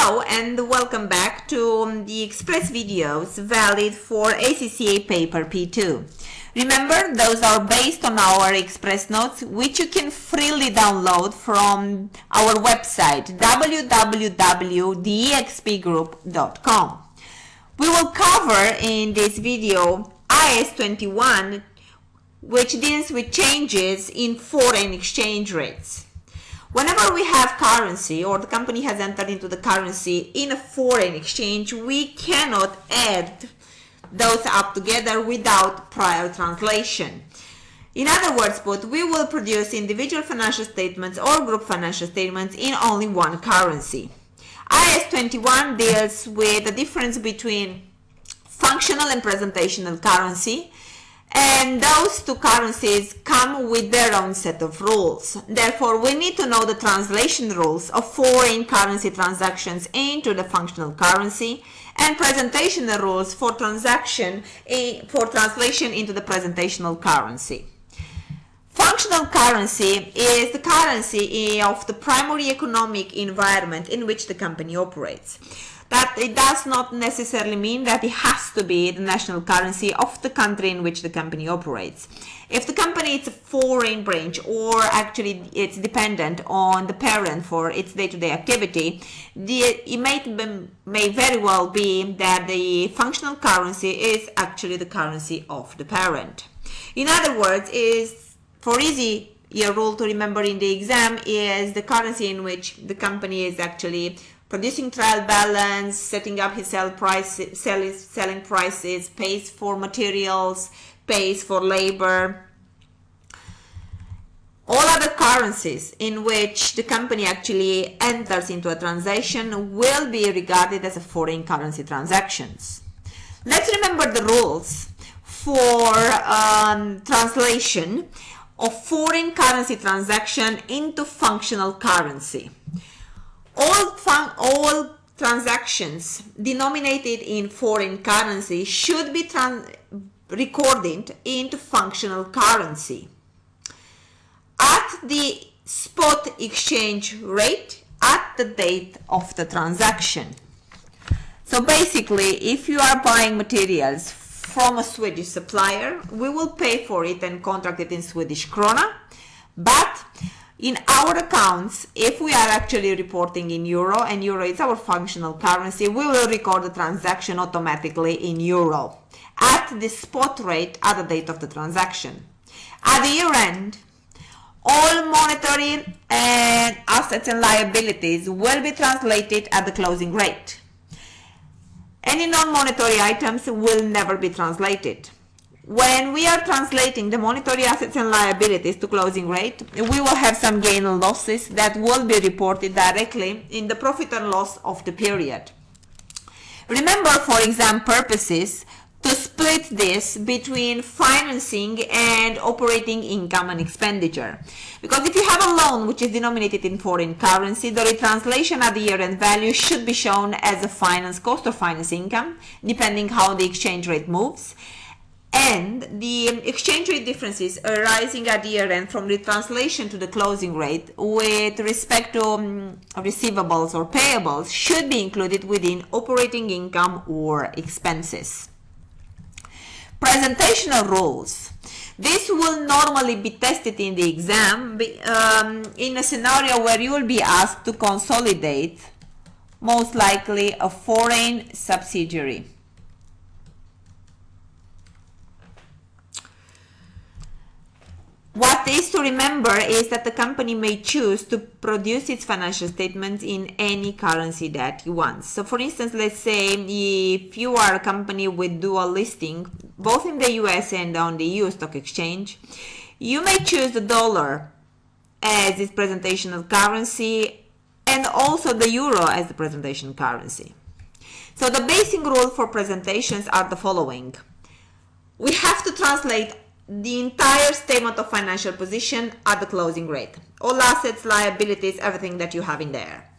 Hello and welcome back to the Express videos valid for ACCA paper P2. Remember, those are based on our Express notes, which you can freely download from our website www.theexpgroup.com. We will cover in this video IAS21, which deals with changes in foreign exchange rates. Whenever we have currency or the company has entered into the currency in a foreign exchange, we cannot add those up together without prior translation. In other words put, we will produce individual financial statements or group financial statements in only one currency. IAS21 deals with the difference between functional and presentational currency, and those two currencies come with their own set of rules. Therefore, we need to know the translation rules of foreign currency transactions into the functional currency and presentational rules for translation into the presentational currency. Functional currency is the currency of the primary economic environment in which the company operates. That it does not necessarily mean that it has to be the national currency of the country in which the company operates. If the company is a foreign branch, or actually it's dependent on the parent for its day-to-day activity, it may very well be that the functional currency is actually the currency of the parent. In other words, for easy rule to remember in the exam is the currency in which the company is actually producing trial balance, setting up his selling prices, pays for materials, pays for labor. All other currencies in which the company actually enters into a transaction will be regarded as a foreign currency transactions. Let's remember the rules for translation of foreign currency transaction into functional currency. All transactions denominated in foreign currency should be recorded into functional currency at the spot exchange rate at the date of the transaction. So basically, if you are buying materials from a Swedish supplier, we will pay for it and contract it in Swedish krona, but in our accounts, if we are actually reporting in euro, and euro is our functional currency, we will record the transaction automatically in euro at the spot rate at the date of the transaction. At the year end, all monetary and assets and liabilities will be translated at the closing rate. Any non-monetary items will never be translated. When we are translating the monetary assets and liabilities to closing rate, we will have some gain and losses that will be reported directly in the profit and loss of the period. Remember, for exam purposes, to split this between financing and operating income and expenditure. Because if you have a loan which is denominated in foreign currency, the retranslation at the year-end value should be shown as a finance cost or finance income, depending how the exchange rate moves. And the exchange rate differences arising at the year end from the translation to the closing rate with respect to receivables or payables should be included within operating income or expenses. Presentational rules. This will normally be tested in the exam in a scenario where you will be asked to consolidate, most likely, a foreign subsidiary. What is to remember is that the company may choose to produce its financial statements in any currency that it wants. So for instance, let's say if you are a company with dual listing, both in the US and on the EU stock exchange, you may choose the dollar as its presentational currency and also the euro as the presentation currency. So the basic rule for presentations are the following. We have to translate the entire statement of financial position at the closing rate. All assets, liabilities, everything that you have in there.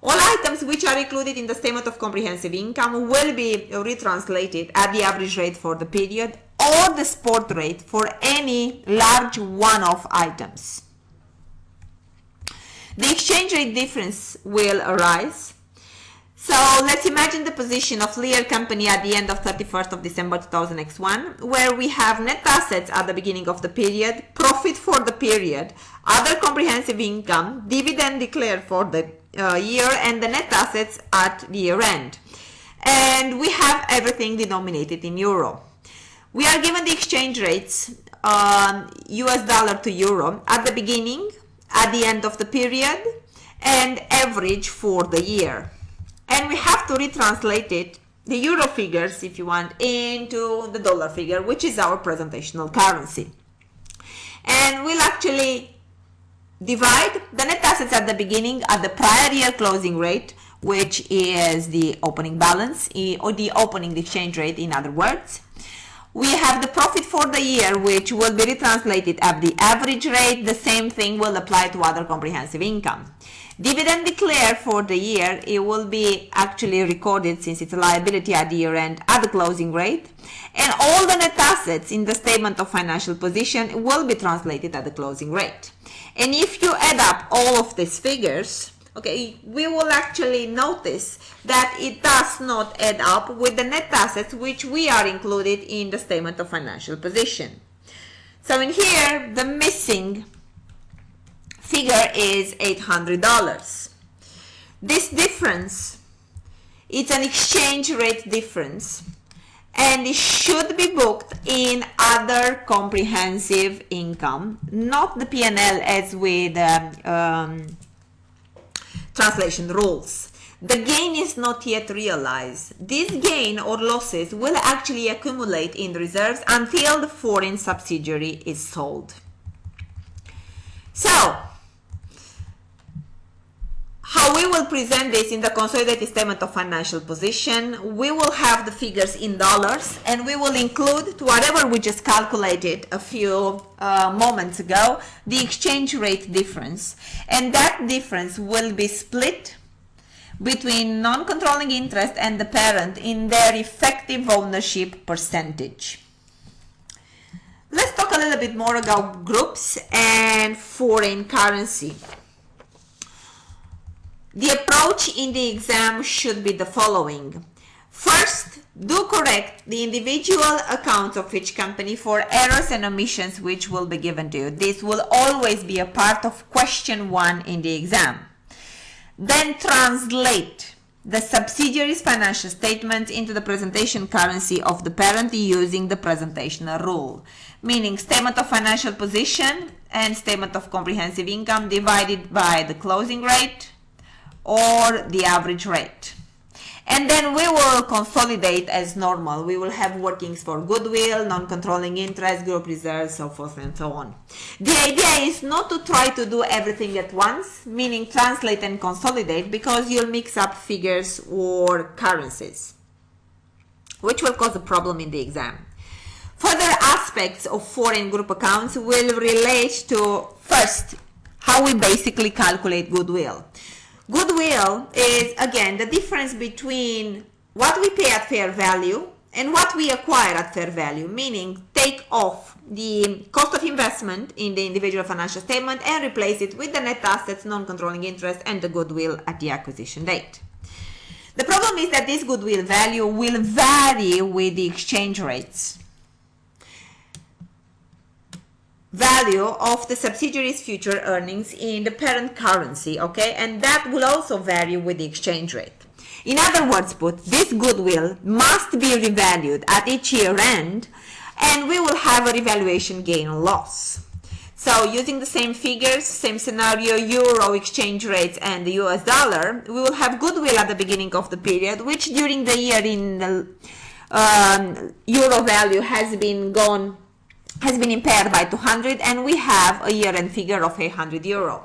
All items which are included in the statement of comprehensive income will be retranslated at the average rate for the period or the spot rate for any large one-off items. The exchange rate difference will arise So let's imagine the position of Lear Company at the end of 31st of December 2001, where we have net assets at the beginning of the period, profit for the period, other comprehensive income, dividend declared for the year, and the net assets at the year end. And we have everything denominated in euro. We are given the exchange rates, US dollar to euro, at the beginning, at the end of the period, and average for the year. And we have to retranslate it, the euro figures, if you want, into the dollar figure, which is our presentational currency. And we'll actually divide the net assets at the beginning at the prior year closing rate, which is the opening balance, or the opening exchange rate, in other words. We have the profit for the year, which will be retranslated at the average rate. The same thing will apply to other comprehensive income. Dividend declared for the year, it will be actually recorded, since it's a liability at the year end, at the closing rate. And all the net assets in the statement of financial position will be translated at the closing rate. And if you add up all of these figures, okay, we will actually notice that it does not add up with the net assets which we are included in the statement of financial position. So in here, the missing figure is $800. This difference, it's an exchange rate difference, and it should be booked in other comprehensive income, not the P&L as with translation rules. The gain is not yet realized. This gain or losses will actually accumulate in the reserves until the foreign subsidiary is sold. So, how we will present this in the consolidated statement of financial position, we will have the figures in dollars, and we will include, to whatever we just calculated a few moments ago, the exchange rate difference. And that difference will be split between non-controlling interest and the parent in their effective ownership percentage. Let's talk a little bit more about groups and foreign currency. The approach in the exam should be the following. First, do correct the individual accounts of each company for errors and omissions which will be given to you. This will always be a part of question 1 in the exam. Then translate the subsidiary's financial statements into the presentation currency of the parent using the presentational rule, meaning statement of financial position and statement of comprehensive income divided by the closing rate or the average rate. And then we will consolidate as normal. We will have workings for goodwill, non-controlling interest, group reserves, so forth and so on. The idea is not to try to do everything at once, meaning translate and consolidate, because you'll mix up figures or currencies, which will cause a problem in the exam. Further aspects of foreign group accounts will relate to, first, how we basically calculate goodwill. Goodwill is, again, the difference between what we pay at fair value and what we acquire at fair value, meaning take off the cost of investment in the individual financial statement and replace it with the net assets, non-controlling interest, and the goodwill at the acquisition date. The problem is that this goodwill value will vary with the exchange rates value of the subsidiary's future earnings in the parent currency, okay, and that will also vary with the exchange rate. In other words put, this goodwill must be revalued at each year end, and we will have a revaluation gain or loss. So using the same figures, same scenario, euro exchange rates and the US dollar, we will have goodwill at the beginning of the period, which during the year in the euro value has been impaired by 200, and we have a year-end figure of 800 euro.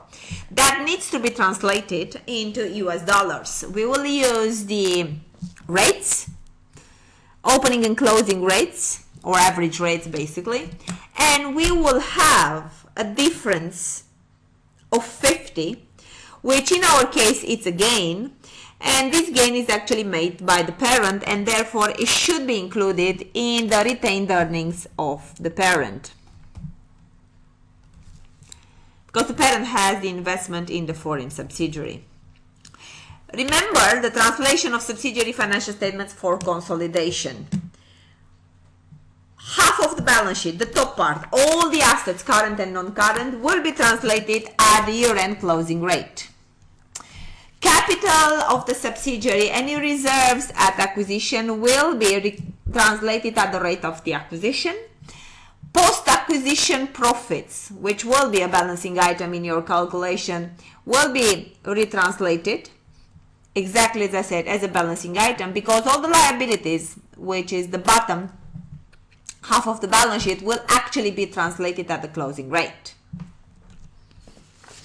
That needs to be translated into US dollars. We will use the rates, opening and closing rates, or average rates basically, and we will have a difference of 50, which in our case it's a gain, and this gain is actually made by the parent, and therefore it should be included in the retained earnings of the parent, because the parent has the investment in the foreign subsidiary. Remember the translation of subsidiary financial statements for consolidation. Half of the balance sheet, the top part, all the assets, current and non-current, will be translated at the year-end closing rate. Capital of the subsidiary, any reserves at acquisition, will be translated at the rate of the acquisition. Post-acquisition profits, which will be a balancing item in your calculation, will be retranslated exactly as I said, as a balancing item, because all the liabilities, which is the bottom half of the balance sheet, will actually be translated at the closing rate.